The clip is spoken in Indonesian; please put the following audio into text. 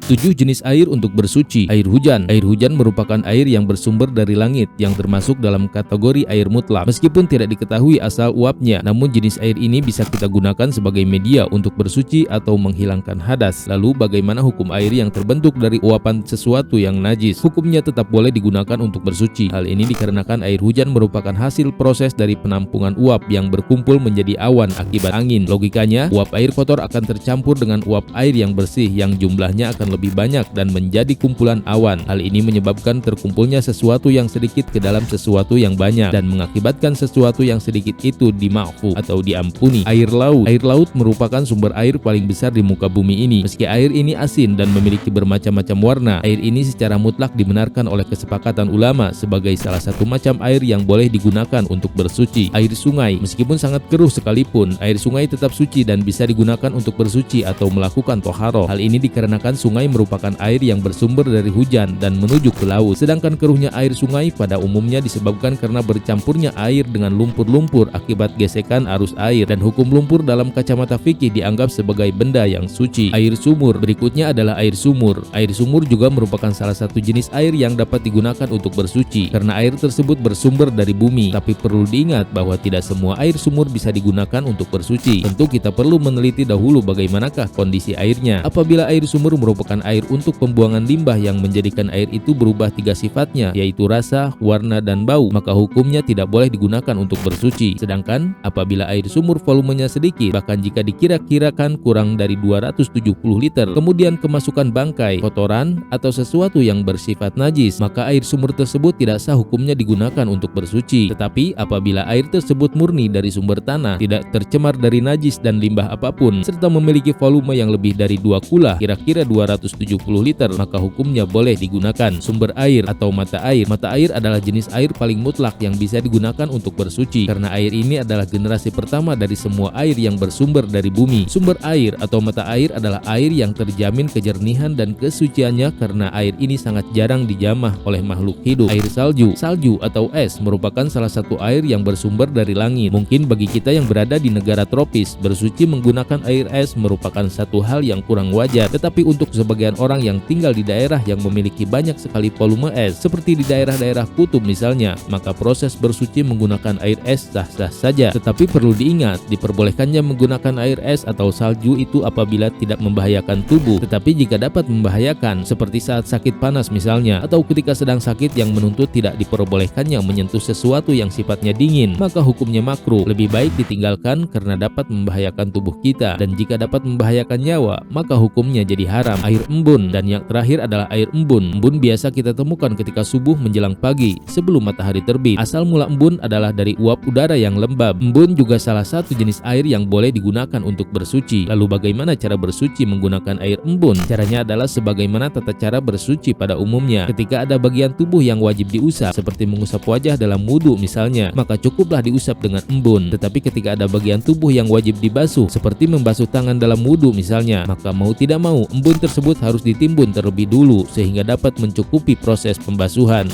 7 jenis air untuk bersuci. Air hujan. Air hujan merupakan air yang bersumber dari langit yang termasuk dalam kategori air mutlak. Meskipun tidak diketahui asal uapnya, namun jenis air ini bisa kita gunakan sebagai media untuk bersuci atau menghilangkan hadas. Lalu bagaimana hukum air yang terbentuk dari uapan sesuatu yang najis? Hukumnya tetap boleh digunakan untuk bersuci. Hal ini dikarenakan air hujan merupakan hasil proses dari penampungan uap yang berkumpul menjadi awan akibat angin. Logikanya, uap air kotor akan tercampur dengan uap air yang bersih yang jumlahnya akan lebih banyak dan menjadi kumpulan awan. Hal ini menyebabkan terkumpulnya sesuatu yang sedikit ke dalam sesuatu yang banyak dan mengakibatkan sesuatu yang sedikit itu dima'fu atau diampuni. Air laut. Air laut merupakan sumber air paling besar di muka bumi ini. Meski air ini asin dan memiliki bermacam-macam warna, air ini secara mutlak dibenarkan oleh kesepakatan ulama sebagai salah satu macam air yang boleh digunakan untuk bersuci. Air sungai. Meskipun sangat keruh sekalipun, air sungai tetap suci dan bisa digunakan untuk bersuci atau melakukan toharoh. Hal ini dikarenakan sungai merupakan air yang bersumber dari hujan dan menuju ke laut. Sedangkan keruhnya air sungai pada umumnya disebabkan karena bercampurnya air dengan lumpur-lumpur akibat gesekan arus air, dan hukum lumpur dalam kacamata fikih dianggap sebagai benda yang suci. Air sumur. Berikutnya adalah air sumur. Air sumur juga merupakan salah satu jenis air yang dapat digunakan untuk bersuci karena air tersebut bersumber dari bumi. Tapi perlu diingat bahwa tidak semua air sumur bisa digunakan untuk bersuci. Tentu kita perlu meneliti dahulu bagaimanakah kondisi airnya. Apabila air sumur merupakan air untuk pembuangan limbah yang menjadikan air itu berubah 3 sifatnya, yaitu rasa, warna, dan bau, maka hukumnya tidak boleh digunakan untuk bersuci. Sedangkan apabila air sumur volumenya sedikit, bahkan jika dikira-kirakan kurang dari 270 liter, kemudian kemasukan bangkai, kotoran, atau sesuatu yang bersifat najis, maka air sumur tersebut tidak sah hukumnya digunakan untuk bersuci. Tetapi apabila air tersebut murni dari sumber tanah, tidak tercemar dari najis dan limbah apapun, serta memiliki volume yang lebih dari 2 kula, kira-kira 270 liter, maka hukumnya boleh digunakan. Sumber air atau mata air. Mata air adalah jenis air paling mutlak yang bisa digunakan untuk bersuci karena air ini adalah generasi pertama dari semua air yang bersumber dari bumi. Sumber air atau mata air adalah air yang terjamin kejernihan dan kesuciannya karena air ini sangat jarang dijamah oleh makhluk hidup. Air salju. Salju atau es merupakan salah satu air yang bersumber dari langit. Mungkin bagi kita yang berada di negara tropis, bersuci menggunakan air es merupakan satu hal yang kurang wajar. Tetapi untuk sebagian orang yang tinggal di daerah yang memiliki banyak sekali volume es, seperti di daerah-daerah kutub misalnya, maka proses bersuci menggunakan air es sah-sah saja. Tetapi perlu diingat, diperbolehkannya menggunakan air es atau salju itu apabila tidak membahayakan tubuh. Tetapi jika dapat membahayakan, seperti saat sakit panas misalnya, atau ketika sedang sakit yang menuntut tidak diperbolehkannya menyentuh sesuatu yang sifatnya dingin, maka hukumnya makruh. Lebih baik ditinggalkan karena dapat membahayakan tubuh kita, dan jika dapat membahayakan nyawa, maka hukumnya jadi haram. Air embun. Dan yang terakhir adalah air embun. Embun biasa kita temukan ketika subuh menjelang pagi sebelum matahari terbit. Asal mula embun adalah dari uap udara yang lembab. Embun juga salah satu jenis air yang boleh digunakan untuk bersuci. Lalu bagaimana cara bersuci menggunakan air embun? Caranya adalah sebagaimana tata cara bersuci pada umumnya. Ketika ada bagian tubuh yang wajib diusap, seperti mengusap wajah dalam wudu misalnya, maka cukuplah diusap dengan embun. Tetapi ketika ada bagian tubuh yang wajib dibasuh, seperti membasuh tangan dalam wudu misalnya, maka mau tidak mau embun tersebut harus ditimbun terlebih dulu sehingga dapat mencukupi proses pembasuhan.